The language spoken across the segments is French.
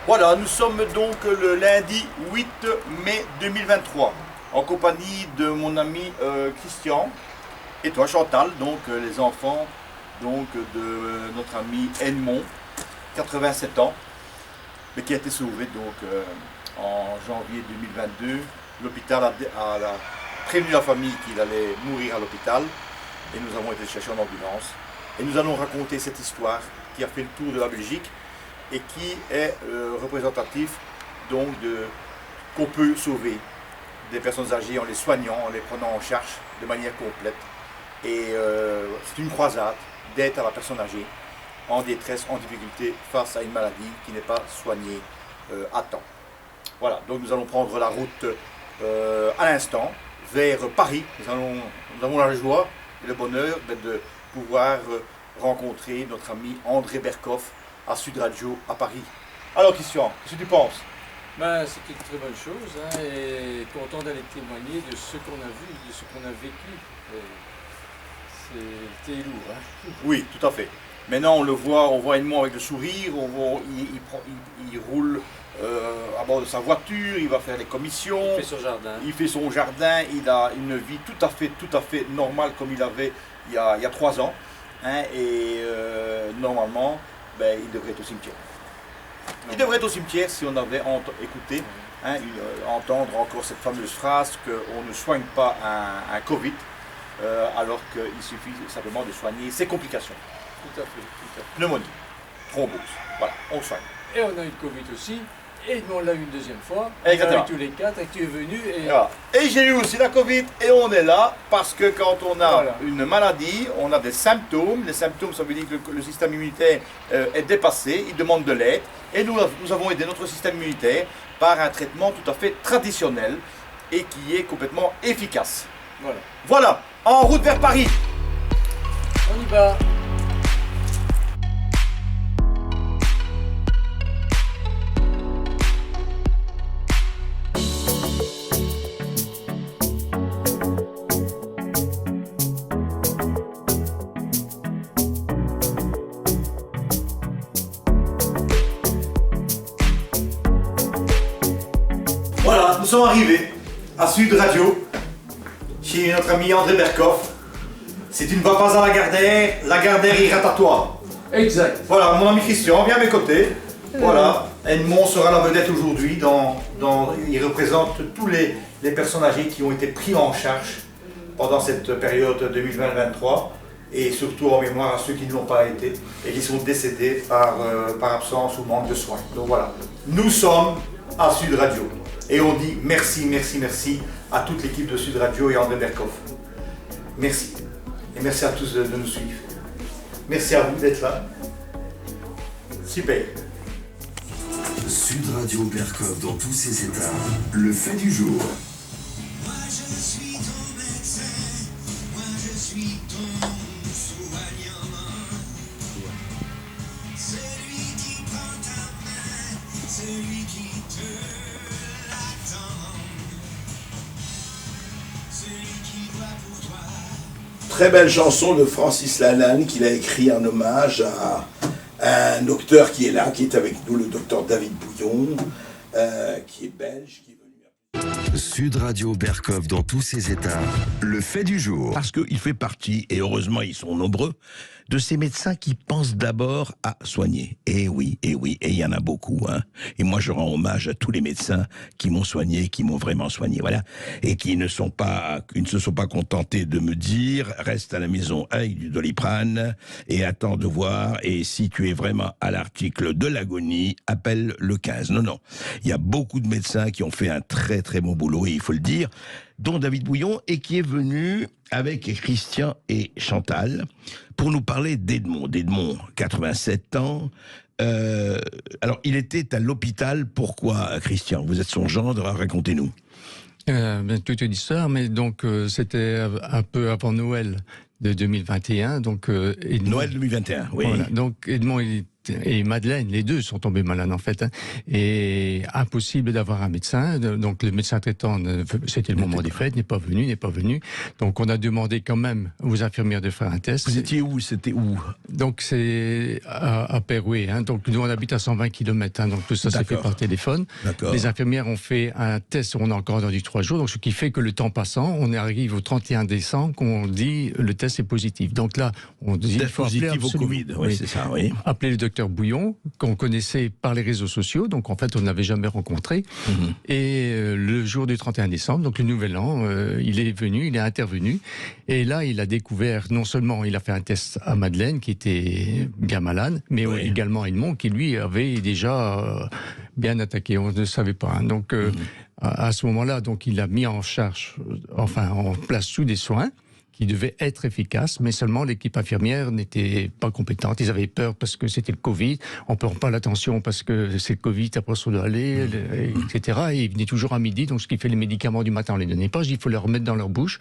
Voilà, nous sommes donc le lundi 8 mai 2023 en compagnie de mon ami Christian et toi Chantal, donc les enfants donc, de notre ami Edmond, 87 ans, mais qui a été sauvé donc en janvier 2022. L'hôpital a prévenu la famille qu'il allait mourir à l'hôpital et nous avons été chercher en ambulance. Et nous allons raconter cette histoire qui a fait le tour de la Belgique et qui est représentatif donc qu'on peut sauver des personnes âgées en les soignant, en les prenant en charge de manière complète. Et c'est une croisade d'aide à la personne âgée en détresse, en difficulté face à une maladie qui n'est pas soignée à temps. Voilà, donc nous allons prendre la route à l'instant vers Paris. Nous avons la joie et le bonheur de pouvoir rencontrer notre ami André Berkoff à Sud Radio à Paris. Alors Christian, qu'est-ce que tu penses? C'est une très bonne chose, hein, et content d'aller témoigner de ce qu'on a vu, de ce qu'on a vécu. C'était lourd. Hein. Oui, tout à fait. Maintenant on le voit, on voit Edmond avec le sourire, il roule à bord de sa voiture, il va faire les commissions. Il fait son jardin. Il fait son jardin, il a une vie tout à fait normale comme il avait il y a 3 ans. Hein, et normalement, il devrait être au cimetière. Il devrait être au cimetière si on avait écouté, hein, entendre encore cette fameuse phrase qu'on ne soigne pas un Covid, alors qu'il suffit simplement de soigner ses complications. Tout à fait. Pneumonie, thrombose, voilà, on soigne. Et on a eu le Covid aussi, et on l'a eu une deuxième fois. Exactement. On a eu tous les 4, et tu es venu. Et, voilà. Et j'ai eu aussi la Covid, et on est là parce que quand on a voilà. une maladie, on a des symptômes. Les symptômes, ça veut dire que le système immunitaire est dépassé, il demande de l'aide. Et nous avons aidé notre système immunitaire par un traitement tout à fait traditionnel et qui est complètement efficace. Voilà, en route vers Paris. On y va. Voilà, nous sommes arrivés à Sud Radio, chez notre ami André Berkoff. Si tu ne vas pas à la Gardère ira à toi. Exact. Voilà, mon ami Christian, viens à mes côtés. Voilà, Edmond sera la vedette aujourd'hui. Il représente tous les personnes âgées qui ont été pris en charge pendant cette période 2020-2023 et surtout en mémoire à ceux qui ne l'ont pas été et qui sont décédés par absence ou manque de soins. Donc voilà, nous sommes à Sud Radio. Et on dit merci à toute l'équipe de Sud Radio et André Berkoff. Merci. Et merci à tous de nous suivre. Merci à vous d'être là. Super. Sud Radio Berkoff dans tous ses états. Le fait du jour. Moi je suis ton médecin, moi je suis ton soignant. Celui qui prend ta main, celui qui te l'attend, celui qui doit pour toi. Très belle chanson de Francis Lalanne qu'il a écrit en hommage à un docteur qui est là, qui est avec nous, le docteur David Bouillon, qui est belge, qui est venu. Sud Radio Berkoff dans tous ses états. Le fait du jour. Parce qu'il fait partie, et heureusement ils sont nombreux, de ces médecins qui pensent d'abord à soigner. Et oui, et il y en a beaucoup. Hein. Et moi je rends hommage à tous les médecins qui m'ont soigné, qui m'ont vraiment soigné, voilà. Et qui ne se sont pas contentés de me dire, reste à la maison avec du Doliprane et attends de voir. Et si tu es vraiment à l'article de l'agonie, appelle le 15. Non. Il y a beaucoup de médecins qui ont fait un très très bon boulot, et il faut le dire, dont David Bouillon, et qui est venu avec Christian et Chantal pour nous parler d'Edmond. D'Edmond, 87 ans. Alors, il était à l'hôpital. Pourquoi, Christian? Vous êtes son gendre, racontez-nous. Toute une histoire, mais donc c'était un peu avant Noël de 2021. Donc, Noël 2021, oui. Voilà, donc Edmond, il et Madeleine, les deux sont tombés malades en fait. Hein. Et impossible d'avoir un médecin. Donc le médecin traitant, c'était le moment des fêtes, n'est pas venu. Donc on a demandé quand même aux infirmières de faire un test. Vous étiez où? C'était où? Donc c'est à Perouet. Hein. Donc nous on habite à 120 km. Hein. Donc tout ça s'est fait par téléphone. Les infirmières ont fait un test. On a encore attendu 3 jours. Donc ce qui fait que le temps passant, on arrive au 31 décembre qu'on dit le test est positif. Donc là, on dit il faut appeler au Covid. Oui, c'est ça. Oui. Appeler le docteur Bouillon, qu'on connaissait par les réseaux sociaux, donc en fait on ne l'avait jamais rencontré. Et le jour du 31 décembre, donc le nouvel an, il est venu, il est intervenu, et là il a découvert, non seulement il a fait un test à Madeleine qui était bien malade, mais également à Edmond qui lui avait déjà bien attaqué, on ne savait pas. Hein. Donc à ce moment-là, donc il a mis en place tous des soins qui devaient être efficaces, mais seulement l'équipe infirmière n'était pas compétente. Ils avaient peur parce que c'était le Covid, on ne prend pas l'attention parce que c'est le Covid, après on doit aller, etc. Et ils venaient toujours à midi, donc ce qui fait les médicaments du matin, on ne les donnait pas, il faut les remettre dans leur bouche.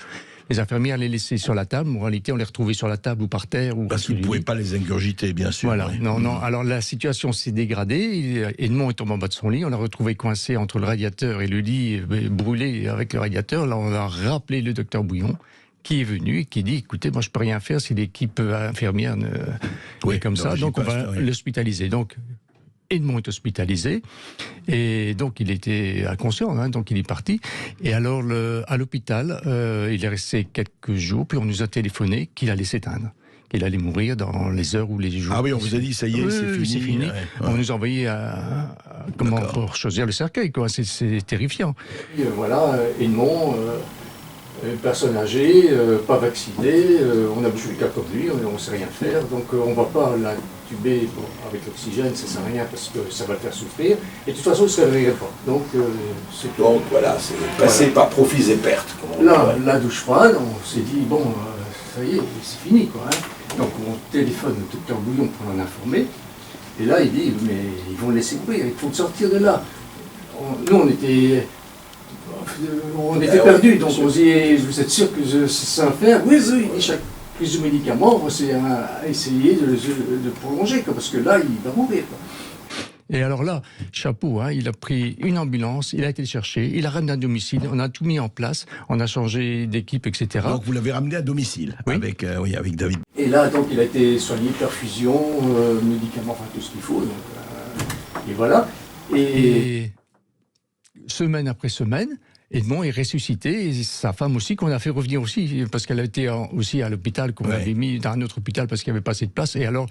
Les infirmières les laissaient sur la table, en réalité on les retrouvait sur la table ou par terre. Parce qu'ils ne pouvaient pas les ingurgiter, bien sûr. Voilà, non. Alors la situation s'est dégradée, Edmond est tombé en bas de son lit, on l'a retrouvé coincé entre le radiateur et le lit, brûlé avec le radiateur. Là on a rappelé le docteur Bouillon, qui est venu et qui dit, écoutez, moi je peux rien faire si l'équipe infirmière est comme ça, donc on va l'hospitaliser. Donc Edmond est hospitalisé et donc il était inconscient, hein, donc il est parti. Et alors à l'hôpital, il est resté quelques jours, puis on nous a téléphoné qu'il allait s'éteindre. Il allait mourir dans les heures ou les jours. Ah oui, on vous a dit, ça y est, c'est fini. Ouais. On nous a envoyé pour choisir le cercueil, quoi. C'est terrifiant. Et voilà, Edmond, personne âgée, pas vaccinée, on a bouffé le cas comme lui, on ne sait rien faire, donc on ne va pas l'intuber avec l'oxygène, ça ne sert à rien parce que ça va le faire souffrir, et de toute façon il ne se réveillerait pas. Donc voilà, c'est passé par profits et pertes. Là, la douche froide, on s'est dit, bon, ça y est, c'est fini, quoi. Hein. Donc on téléphone au docteur Bouillon pour l'en informer, et là il dit, mais ils vont le laisser mourir, il faut sortir de là. Nous on était perdus, donc on dit, vous êtes sûr que c'est ça à faire? Oui, chaque prise de médicament, c'est à essayer de prolonger, quoi, parce que là, il va mourir. Quoi. Et alors là, chapeau, hein, il a pris une ambulance, il a été le chercher, il a ramené à domicile, on a tout mis en place, on a changé d'équipe, etc. Donc vous l'avez ramené à domicile, avec David. Et là, donc, il a été soigné, perfusion, médicaments, enfin tout ce qu'il faut, donc, et voilà. Et semaine après semaine, Edmond est ressuscité, et sa femme aussi, qu'on a fait revenir aussi, parce qu'elle a été aussi à l'hôpital, qu'on avait mis dans un autre hôpital parce qu'il n'y avait pas assez de place. Et alors,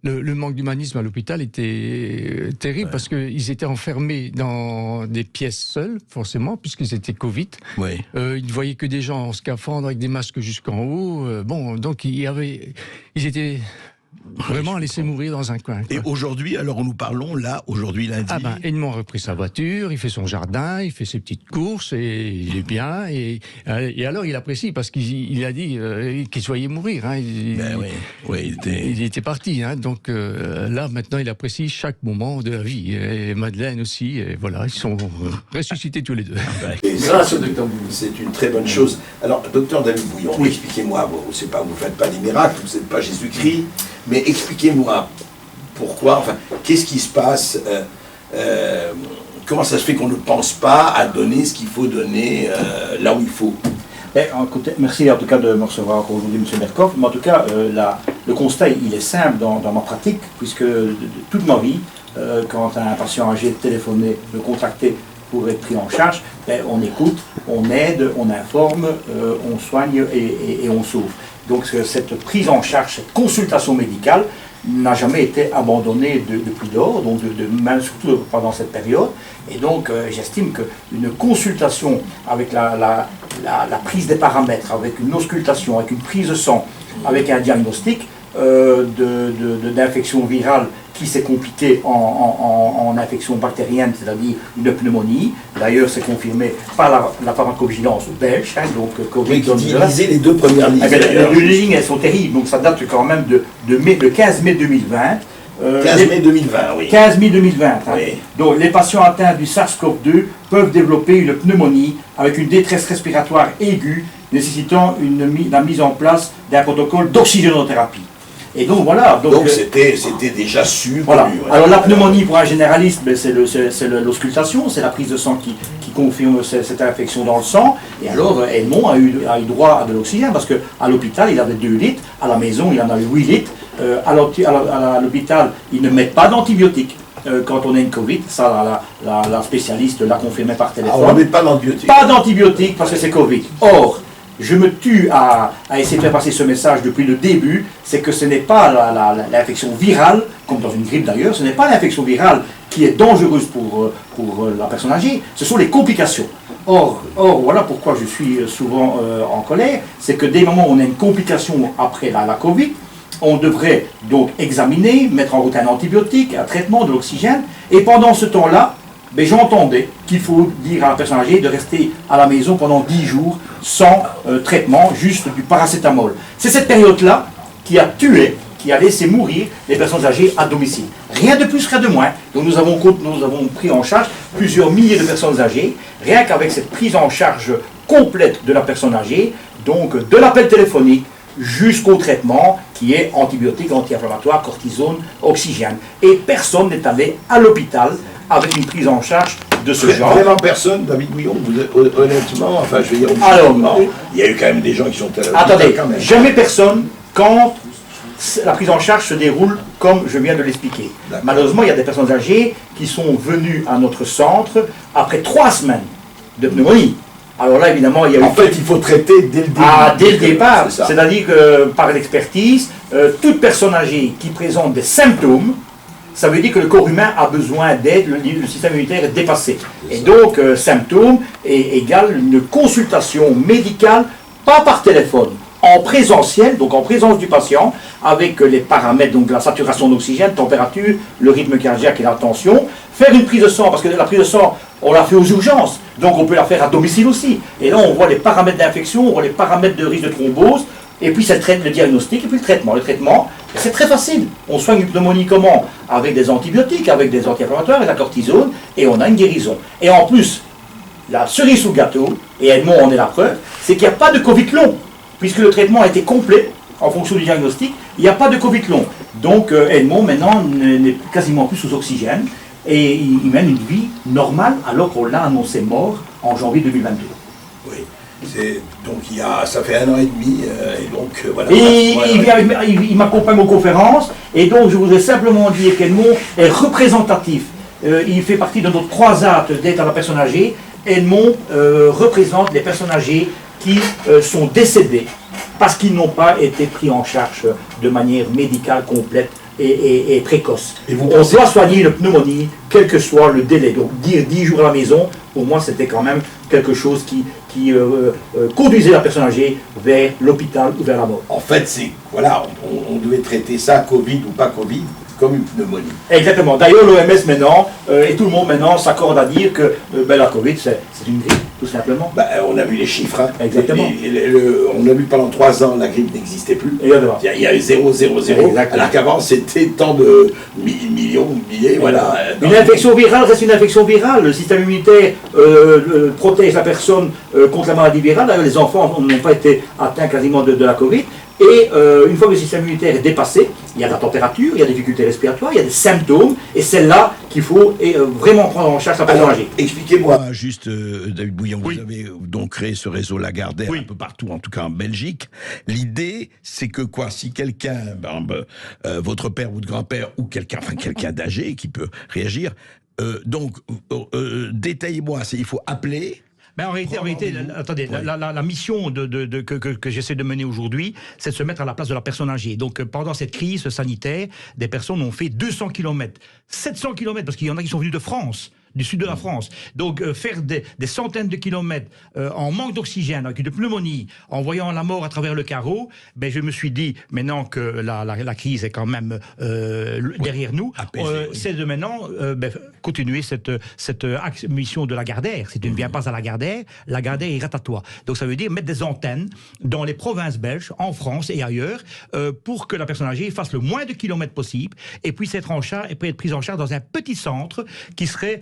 le manque d'humanisme à l'hôpital était terrible, parce qu'ils étaient enfermés dans des pièces seules, forcément, puisqu'ils étaient Covid. Ils ne voyaient que des gens en scaphandre avec des masques jusqu'en haut. Donc ils étaient vraiment à laisser mourir dans un coin. Quoi. Et aujourd'hui, alors nous parlons là, aujourd'hui lundi. Edmond a repris sa voiture, il fait son jardin, il fait ses petites courses, et il est bien. Et alors il apprécie, parce qu'il a dit qu'il se voyait mourir. Hein. Il était parti. Hein. Donc là, maintenant, il apprécie chaque moment de la vie. Et Madeleine aussi. Et voilà, ils sont ressuscités tous les deux. Et ça, c'est une très bonne chose. Alors, docteur David Bouillon, expliquez-moi, vous ne faites pas des miracles, vous n'êtes pas Jésus-Christ. Mais expliquez-moi pourquoi, qu'est-ce qui se passe, comment ça se fait qu'on ne pense pas à donner ce qu'il faut donner là où il faut. Merci en tout cas de me recevoir aujourd'hui, M. Berkoff. Mais en tout cas, le constat, il est simple dans ma pratique, puisque toute ma vie, quand un patient âgé téléphonait, me contactait pour être pris en charge, on écoute, on aide, on informe, on soigne et on sauve. Donc cette prise en charge, cette consultation médicale n'a jamais été abandonnée depuis lors, donc même surtout pendant cette période. Et donc j'estime qu'une consultation avec la prise des paramètres, avec une auscultation, avec une prise de sang, avec un diagnostic d'infection virale qui s'est compliquée en infection bactérienne, c'est-à-dire une pneumonie. D'ailleurs, c'est confirmé par la pharmacovigilance belge. Hein, donc, lisez les 2 premières lignes. Les 2 lignes, elles sont terribles, donc ça date quand même de 15 mai 2020. 15 mai 2020, oui. 15 mai 2020. Hein. Oui. Donc, les patients atteints du SARS-CoV-2 peuvent développer une pneumonie avec une détresse respiratoire aiguë nécessitant la mise en place d'un protocole d'oxygénothérapie. Et donc voilà. Donc c'était déjà su. Voilà. Lui, ouais. Alors la pneumonie pour un généraliste, ben, c'est l'auscultation, c'est la prise de sang qui confirme cette infection dans le sang. Et alors Edmond a eu droit à de l'oxygène parce qu'à l'hôpital il avait 2 litres, à la maison il en a eu 8 litres. À l'hôpital ils ne mettent pas d'antibiotiques. Quand on a une Covid, ça la spécialiste l'a confirmé par téléphone. On ne met pas d'antibiotiques. Pas d'antibiotiques parce que c'est Covid. Or, je me tue à essayer de faire passer ce message depuis le début, c'est que ce n'est pas l'infection virale, comme dans une grippe d'ailleurs, ce n'est pas l'infection virale qui est dangereuse pour la personne âgée, ce sont les complications. Or, voilà pourquoi je suis souvent en colère, c'est que dès le moment où on a une complication après la Covid, on devrait donc examiner, mettre en route un antibiotique, un traitement, de l'oxygène, et pendant ce temps-là, ben, j'entendais qu'il faut dire à la personne âgée de rester à la maison pendant 10 jours sans traitement, juste du paracétamol. C'est cette période-là qui a tué, qui a laissé mourir les personnes âgées à domicile. Rien de plus, rien de moins. Donc nous avons pris en charge plusieurs milliers de personnes âgées, rien qu'avec cette prise en charge complète de la personne âgée, donc de l'appel téléphonique, jusqu'au traitement qui est antibiotiques, anti-inflammatoires, cortisone, oxygène. Et personne n'est allé à l'hôpital avec une prise en charge de ce genre. Vraiment personne, David Bouillon, honnêtement, enfin je veux dire, alors, il y a eu quand même des gens qui sont allés à l'hôpital. Attendez, quand même. jamais personne quand la prise en charge se déroule comme je viens de l'expliquer. Malheureusement, il y a des personnes âgées qui sont venues à notre centre après 3 semaines de pneumonie. Alors là, évidemment, il y a eu... En fait, il faut traiter dès le début. Dès le départ. C'est-à-dire que par l'expertise, toute personne âgée qui présente des symptômes, ça veut dire que le corps humain a besoin d'aide, le système immunitaire est dépassé. Et donc, symptômes égale une consultation médicale, pas par téléphone, en présentiel, donc en présence du patient, avec les paramètres, donc la saturation d'oxygène, température, le rythme cardiaque et la tension, faire une prise de sang, parce que la prise de sang, on la fait aux urgences, donc on peut la faire à domicile aussi. Et là, on voit les paramètres d'infection, on voit les paramètres de risque de thrombose, et puis c'est le diagnostic, et puis le traitement. Le traitement, c'est très facile. On soigne une pneumonie comment? Avec des antibiotiques, avec des anti-inflammatoires, avec la cortisone, et on a une guérison. Et en plus, la cerise sous le gâteau, et Edmond en est la preuve, c'est qu'il n'y a pas de Covid long, puisque le traitement a été complet, en fonction du diagnostic, il n'y a pas de Covid long. Donc Edmond, maintenant, n'est quasiment plus sous oxygène, et il mène une vie normale, alors qu'on l'a annoncé mort en janvier 2022. Oui, donc ça fait 1 an et demi, et donc voilà. Et il m'accompagne aux conférences, et donc je voudrais simplement dire qu'Edmond est représentatif. Il fait partie de notre croisade d'aide à la personne âgée. Edmond représente les personnes âgées qui sont décédées parce qu'ils n'ont pas été pris en charge de manière médicale complète et précoce. On doit soigner une pneumonie, quel que soit le délai. Donc dire 10 jours à la maison, pour moi c'était quand même quelque chose qui conduisait la personne âgée vers l'hôpital ou vers la mort. En fait, on devait traiter ça, Covid ou pas Covid, comme une pneumonie. Exactement. D'ailleurs, l'OMS maintenant, et tout le monde maintenant s'accorde à dire que la Covid, c'est une grippe, tout simplement. On a vu les chiffres. Hein. Exactement. On a vu pendant 3 ans, la grippe n'existait plus. Exactement. Il y a eu 0, 0, 0. Exactement. Alors qu'avant, c'était tant de millions, milliers. Voilà. Une infection virale reste une infection virale. Le système immunitaire protège la personne contre la maladie virale. D'ailleurs, les enfants n'ont pas été atteints quasiment de la Covid. Et une fois que le système immunitaire est dépassé, il y a de la température, il y a des difficultés respiratoires, il y a des symptômes, et c'est là qu'il faut vraiment prendre en charge la personne âgée. Expliquez-moi. Juste, David Bouillon, vous avez donc créé ce réseau Lagardère un peu partout, en tout cas en Belgique. L'idée, c'est que si quelqu'un, votre père, votre grand-père, ou quelqu'un d'âgé qui peut réagir, détaillez-moi, il faut appeler. En réalité, attendez, la mission que j'essaie de mener aujourd'hui, c'est de se mettre à la place de la personne âgée. Donc, pendant cette crise sanitaire, des personnes ont fait 200 km, 700 km, parce qu'il y en a qui sont venus de France, du sud de la France. Donc, faire des centaines de kilomètres en manque d'oxygène, avec une pneumonie, en voyant la mort à travers le carreau, je me suis dit, maintenant que la crise est quand même derrière nous, c'est de maintenant continuer cette mission de Lagardère. Si tu ne viens pas à Lagardère ira à toi. Donc, ça veut dire mettre des antennes dans les provinces belges, en France et ailleurs, pour que la personne âgée fasse le moins de kilomètres possible et puisse être prise en charge dans un petit centre qui serait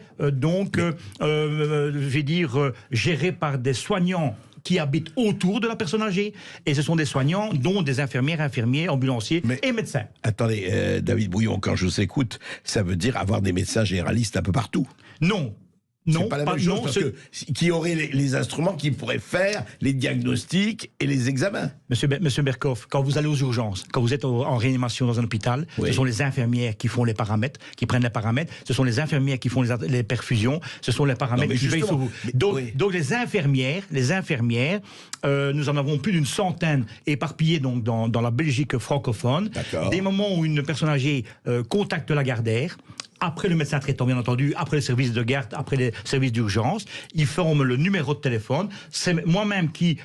géré par des soignants qui habitent autour de la personne âgée. Et ce sont des soignants, dont des infirmières, infirmiers, ambulanciers et médecins. Attendez, David Bouillon, quand je vous écoute, ça veut dire avoir des médecins généralistes un peu partout. Non. C'est pas la même chose, parce que qui aurait les instruments qui pourraient faire les diagnostics et les examens. Monsieur Berkoff, quand vous allez aux urgences, quand vous êtes en réanimation dans un hôpital, ce sont les infirmières qui font les paramètres, qui prennent les paramètres, ce sont les infirmières qui font les perfusions, ce sont les paramètres qui veillent sur vous. Donc les infirmières, nous en avons plus d'une centaine éparpillées donc dans la Belgique francophone. Des moments où une personne âgée contacte la gardaire, après le médecin traitant, bien entendu, après le service de garde, après les services d'urgence, ils feront le numéro de téléphone. C'est moi-même qui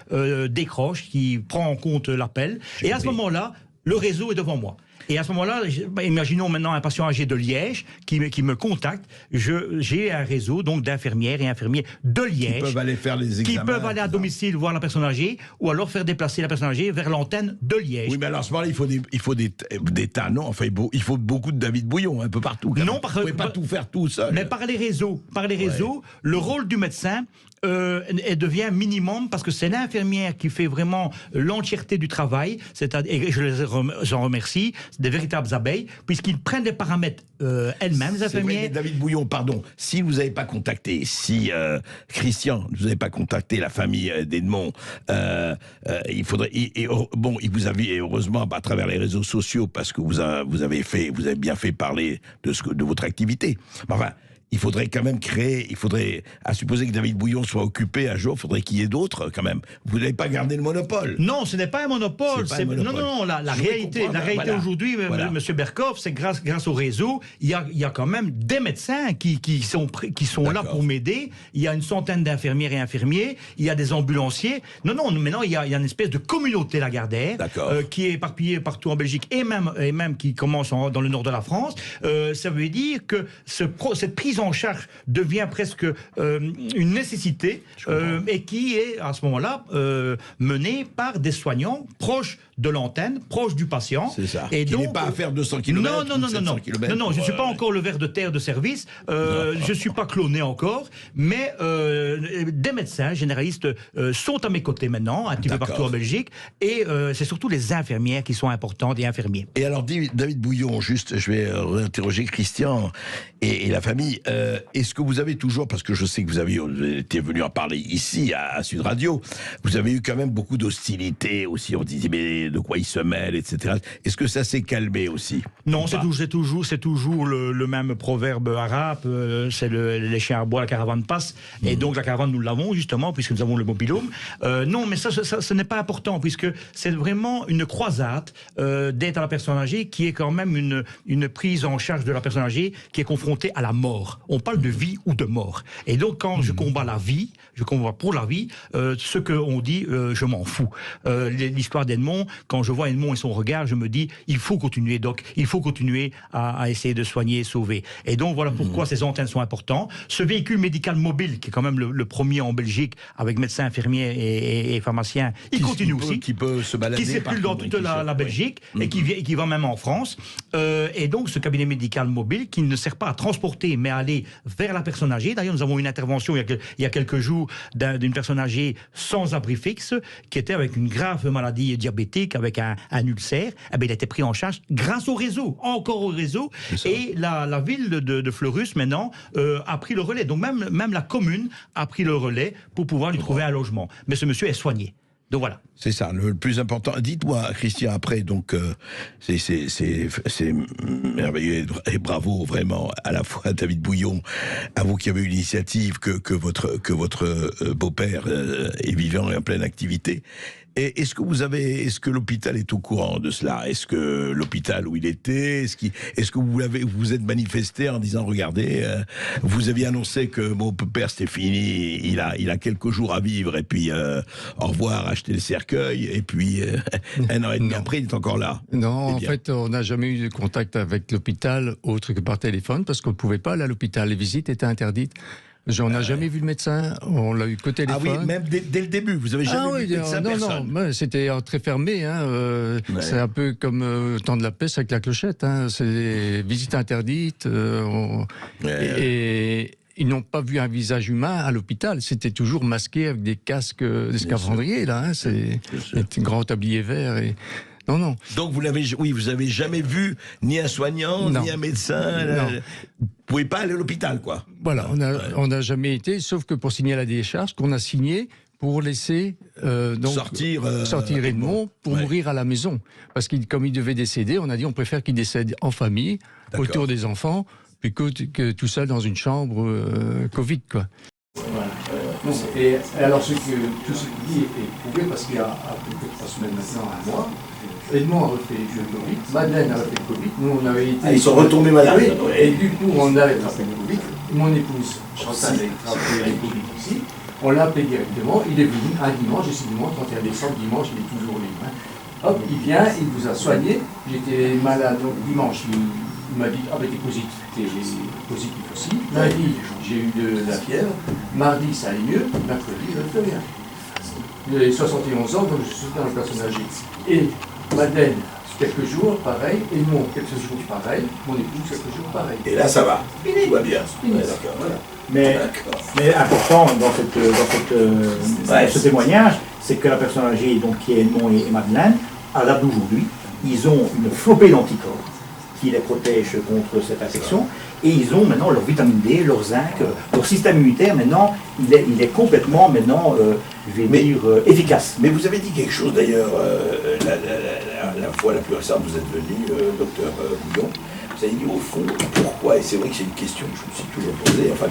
décroche, qui prend en compte l'appel. Et à ce moment-là, le réseau est devant moi. Et à ce moment-là, imaginons maintenant un patient âgé de Liège qui me contacte. J'ai un réseau donc d'infirmières et infirmiers de Liège qui peuvent aller faire les examens, qui peuvent aller à domicile voir la personne âgée, ou alors faire déplacer la personne âgée vers l'antenne de Liège. Oui, mais alors à ce moment-là, il faut des tas, non? Enfin, il faut beaucoup de David Bouillon, un peu partout. Non, vous pouvez pas tout faire tout seul. Mais par les réseaux, le rôle du médecin devient minimum, parce que c'est l'infirmière qui fait vraiment l'entièreté du travail, et j'en remercie, des véritables abeilles, puisqu'ils prennent des paramètres elles-mêmes, les infirmières. Vrai, David Bouillon, pardon, si vous n'avez pas contacté, Christian, vous n'avez pas contacté la famille d'Edmond, il faudrait, vous avez, heureusement, à travers les réseaux sociaux, parce que vous avez bien fait parler de votre activité. Enfin, il faudrait quand même à supposer que David Bouillon soit occupé un jour, il faudrait qu'il y ait d'autres quand même. Vous n'avez pas gardé le monopole. Non, ce n'est pas un monopole. Non, la réalité aujourd'hui, Monsieur Berkoff, c'est grâce au réseau, il y a quand même des médecins qui sont là pour m'aider. Il y a une centaine d'infirmières et infirmiers, il y a des ambulanciers. Maintenant il y a une espèce de communauté Lagardère qui est éparpillée partout en Belgique et même qui commence dans le nord de la France. Ça veut dire que cette prise en charge devient presque une nécessité et qui est à ce moment-là menée par des soignants proches de l'antenne, proches du patient. C'est ça. Et qui donc, n'est pas à faire 200 km. Non, je ne suis pas encore le ver de terre de service. Je ne suis pas cloné encore, mais des médecins généralistes sont à mes côtés maintenant, un petit peu partout en Belgique, et c'est surtout les infirmières qui sont importantes et infirmiers. Et alors, David Bouillon, juste, je vais réinterroger Christian et la famille. Est-ce que vous avez toujours, parce que je sais que vous avez été venu en parler ici à Sud Radio, vous avez eu quand même beaucoup d'hostilité aussi, on disait mais de quoi ils se mêlent, etc. Est-ce que ça s'est calmé aussi? Non, c'est toujours le même proverbe arabe, c'est les chiens aboient, la caravane passe, et donc la caravane nous l'avons justement, puisque nous avons le mobilhome. Non, mais ça ce n'est pas important, puisque c'est vraiment une croisade d'aide à la personne âgée qui est quand même une prise en charge de la personne âgée qui est confrontée à la mort. On parle de vie ou de mort. Et donc, quand je combats la vie, je combats pour la vie, ce qu'on dit, je m'en fous. L'histoire d'Edmond, quand je vois Edmond et son regard, je me dis, il faut continuer, Doc, il faut continuer à essayer de soigner et sauver. Et donc, voilà pourquoi ces antennes sont importantes. Ce véhicule médical mobile, qui est quand même le premier en Belgique, avec médecins, infirmiers et pharmaciens, il continue aussi. Qui peut se balader qui circule dans toute la Belgique, et qui va même en France. Et donc, ce cabinet médical mobile, qui ne sert pas à transporter, mais à aller vers la personne âgée. D'ailleurs, nous avons eu une intervention il y a quelques jours d'une personne âgée sans abri fixe, qui était avec une grave maladie diabétique, avec un ulcère. Eh bien, il a été pris en charge grâce au réseau, encore au réseau. Et la ville de Fleurus, maintenant, a pris le relais. Donc, même la commune a pris le relais pour pouvoir lui trouver un logement. Mais ce monsieur est soigné. Donc voilà. C'est ça, le plus important. Dites-moi, Christian, après, donc, c'est merveilleux et bravo vraiment à la fois David Bouillon, à vous qui avez eu l'initiative, que votre beau-père est vivant et en pleine activité. Et est-ce que l'hôpital est au courant de cela? Est-ce que l'hôpital où il était, est-ce que vous êtes manifesté en disant, regardez, vous aviez annoncé que mon père c'était fini, il a quelques jours à vivre, et puis au revoir, acheter le cercueil, et puis un an et demi après, il est encore là. Non, en fait, on n'a jamais eu de contact avec l'hôpital autre que par téléphone, parce qu'on ne pouvait pas aller à l'hôpital, les visites étaient interdites. On n'a jamais vu le médecin, on l'a eu qu'au téléphone. Ah oui, même dès le début, vous avez jamais vu le médecin, personne. Non, c'était très fermé. C'est un peu comme le temps de la peste avec la clochette. C'est des visites interdites. ils n'ont pas vu un visage humain à l'hôpital. C'était toujours masqué avec des casques, des scaphandriers, là. Hein, c'est un grand tablier vert. Et... Non. Donc vous avez jamais vu ni un soignant, ni un médecin. Vous pouvez pas aller à l'hôpital, quoi. Voilà, on n'a jamais été, sauf que pour signer la décharge qu'on a signée pour laisser sortir Edmond pour mourir à la maison. Parce que comme il devait décéder, on a dit on préfère qu'il décède en famille, autour des enfants, plutôt que tout seul dans une chambre Covid, quoi. Voilà. Et alors, tout ce qu'il dit est prouvé parce qu'il y a à peu près 3 semaines maintenant, un mois, Edmond a refait le Covid, Madeleine a refait le Covid, nous on avait été... ils sont retombés malades. Et du coup, on a attrapé le Covid, mon épouse Chantal a attrapé le Covid aussi, on l'a appelé directement, il est venu un dimanche, et c'est dimanche, 31 décembre, dimanche, il est toujours libre. Hein. Hop, il vient, il vous a soigné, j'étais malade, donc dimanche, il m'a dit, ah ben t'es positif aussi. Lundi, j'ai eu de la fièvre. Mardi, ça allait mieux. Mercredi, je ne fais rien. J'ai 71 ans, donc je suis dans le personne âgée. Et Madeleine, quelques jours, pareil. Edmond, quelques jours, pareil. Mon épouse, quelques jours, pareil. Et là, ça va. Tout va bien. Ouais, d'accord, voilà. Mais important dans ce témoignage, c'est que la personne âgée, donc, qui est Edmond et Madeleine, à l'âge d'aujourd'hui, ils ont une flopée d'anticorps qui les protège contre cette infection. Et ils ont maintenant leur vitamine D, leur zinc, leur système immunitaire, maintenant, il est complètement, efficace. Mais vous avez dit quelque chose d'ailleurs, la fois la plus récente, vous êtes venu, docteur Bouillon, vous avez dit au fond, pourquoi, et c'est vrai que c'est une question que je me suis toujours posée, enfin,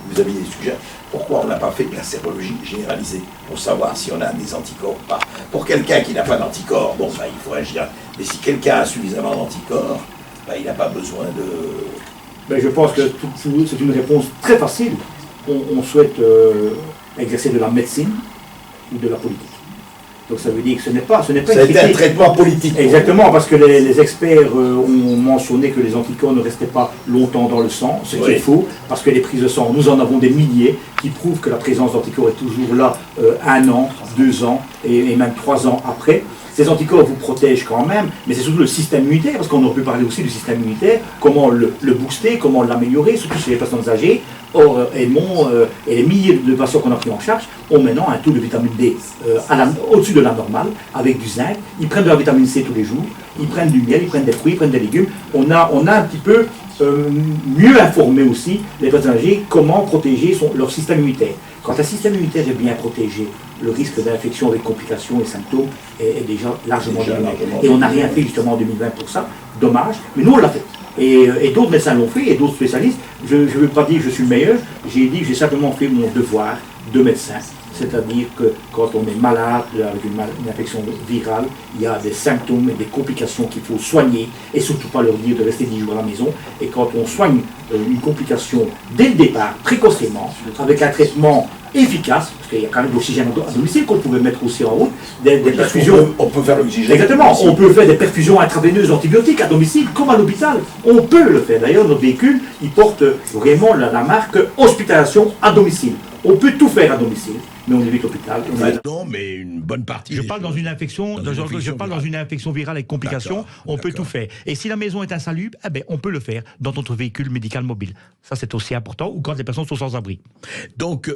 vous aviez des sujets, pourquoi on n'a pas fait de la sérologie généralisée pour savoir si on a des anticorps ou pas. Pour quelqu'un qui n'a pas d'anticorps, bon, il faut agir. Mais si quelqu'un a suffisamment d'anticorps, il n'a pas besoin de... je pense que c'est une réponse très facile. On souhaite exercer de la médecine ou de la politique. Donc ça veut dire que ce n'est pas un traitement politique. Exactement, parce que les experts ont mentionné que les anticorps ne restaient pas longtemps dans le sang, ce qui est faux, parce que les prises de sang, nous en avons des milliers, qui prouvent que la présence d'anticorps est toujours là 1 an, 2 ans et même 3 ans après. Ces anticorps vous protègent quand même, mais c'est surtout le système immunitaire, parce qu'on aurait pu parler aussi du système immunitaire, comment le booster, comment l'améliorer, surtout chez les personnes âgées. Or, Edmond et les milliers de patients qu'on a pris en charge ont maintenant un taux de vitamine D au-dessus de la normale, avec du zinc. Ils prennent de la vitamine C tous les jours, ils prennent du miel, ils prennent des fruits, ils prennent des légumes. On a un petit peu mieux informé aussi les personnes âgées comment protéger leur système immunitaire. Quand un système immunitaire est bien protégé, le risque d'infection avec complications et symptômes est déjà largement diminué. Et on n'a rien fait justement en 2020 pour ça, dommage, mais nous on l'a fait. Et d'autres médecins l'ont fait, et d'autres spécialistes. Je ne veux pas dire que je suis le meilleur, j'ai dit que j'ai simplement fait mon devoir de médecin. C'est-à-dire que quand on est malade avec une infection virale, il y a des symptômes et des complications qu'il faut soigner, et surtout pas leur dire de rester 10 jours à la maison. Et quand on soigne une complication dès le départ, précocement, avec un traitement efficace, parce qu'il y a quand même de l'oxygène à domicile qu'on pouvait mettre aussi en route, des perfusions. On peut faire l'oxygène. Exactement, on peut faire des perfusions intraveineuses antibiotiques à domicile, comme à l'hôpital. On peut le faire. D'ailleurs, notre véhicule, il porte vraiment la marque hospitalisation à domicile. On peut tout faire à domicile, mais on évite l'hôpital. Non, mais une bonne partie. Je parle dans une infection, dans une infection virale avec complications, on peut tout faire. Et si la maison est insalubre, on peut le faire dans notre véhicule médical mobile. Ça, c'est aussi important, ou quand les personnes sont sans abri. Donc,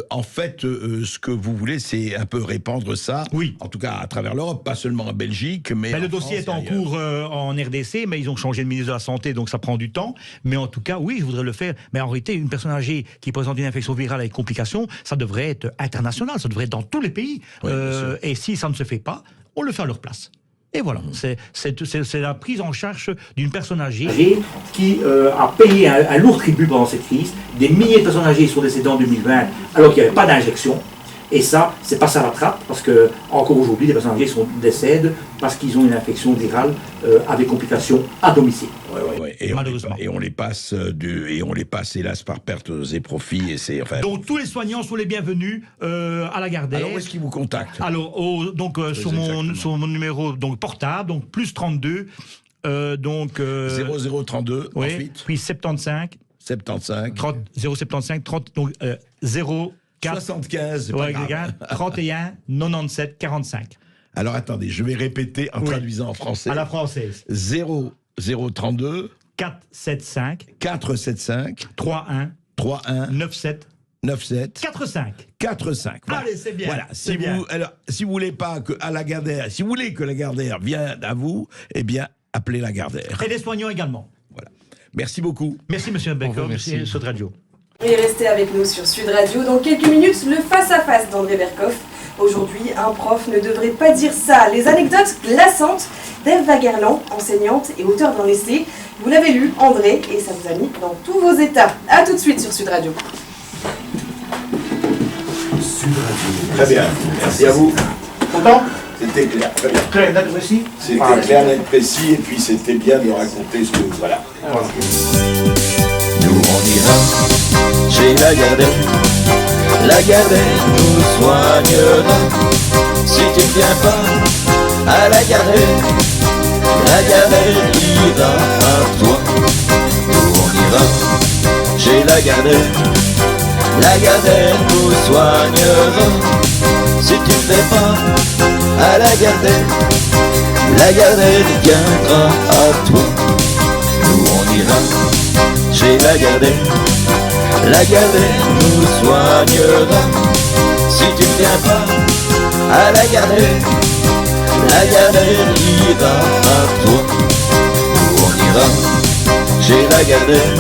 en fait, ce que vous voulez, c'est un peu répandre ça. Oui. En tout cas, à travers l'Europe, pas seulement en Belgique, mais le dossier est en cours en RDC, mais ils ont changé de ministre de la Santé, donc ça prend du temps. Mais en tout cas, oui, je voudrais le faire. Mais en réalité, une personne âgée qui présente une infection virale avec complications, ça devrait être international, ça devrait être dans tous les pays. Oui, et si ça ne se fait pas, on le fait à leur place. Et voilà, c'est la prise en charge d'une personne âgée qui a payé un lourd tribut pendant cette crise. Des milliers de personnes âgées sont décédées en 2020 alors qu'il n'y avait pas d'injection. Et ça, c'est pas ça la trappe, parce que encore aujourd'hui, les personnes âgées décèdent parce qu'ils ont une infection virale avec complications à domicile. Et malheureusement. On les passe hélas par pertes et profits. Donc tous les soignants sont les bienvenus à la Gardère. Alors où est-ce qu'ils vous contactent? Alors sur mon numéro portable, donc plus 32 0032 ensuite. Puis 75 075 30 donc 0 75, 31 97 45. Alors attendez, je vais répéter en traduisant en français. À la française. 0032 475 475 31 31 97 97 45. 45. Voilà. Allez, c'est bien. Voilà. c'est Si bien. vous, alors, si vous voulez pas que à Lagardère, si vous voulez que Lagardère vienne à vous, eh bien, appelez Lagardère. Et les soignants également. Voilà. Merci beaucoup. Merci, monsieur Berkov. Merci. Merci, Sud Radio. Et restez avec nous sur Sud Radio. Dans quelques minutes, le face-à-face d'André Berkov. Aujourd'hui, un prof ne devrait pas dire ça. Les anecdotes glaçantes d'Ève Wagerland, enseignante et auteure d'un essai. Vous l'avez lu, André, et ça vous a mis dans tous vos états. A tout de suite sur Sud Radio. Sud Radio. Très bien, merci à vous. Content? C'était clair, très bien. Clair, net, précis? C'était clair, net, précis, et puis c'était bien de raconter ce que... Voilà. Nous on ira chez Lagardère. Lagardère nous soignera. Si tu ne viens pas à Lagardère, Lagardère ira à toi. Nous on ira chez Lagardère. Lagardère nous soignera. Si tu ne viens pas à Lagardère, Lagardère viendra à toi. Nous on ira chez Lagardère. Lagardère nous soignera. Si tu ne viens pas à Lagardère, Lagardère ira à toi. Nous on ira chez Lagardère.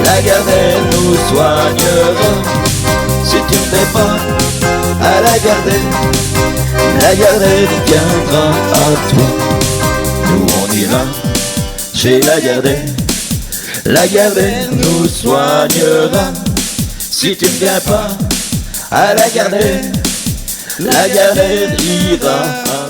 Lagardère nous soignera. Si tu ne viens pas à Lagardère, Lagardère viendra à toi. Nous on ira chez Lagardère. Lagardère nous soignera. Si tu ne viens pas à Lagardère, Lagardère ira à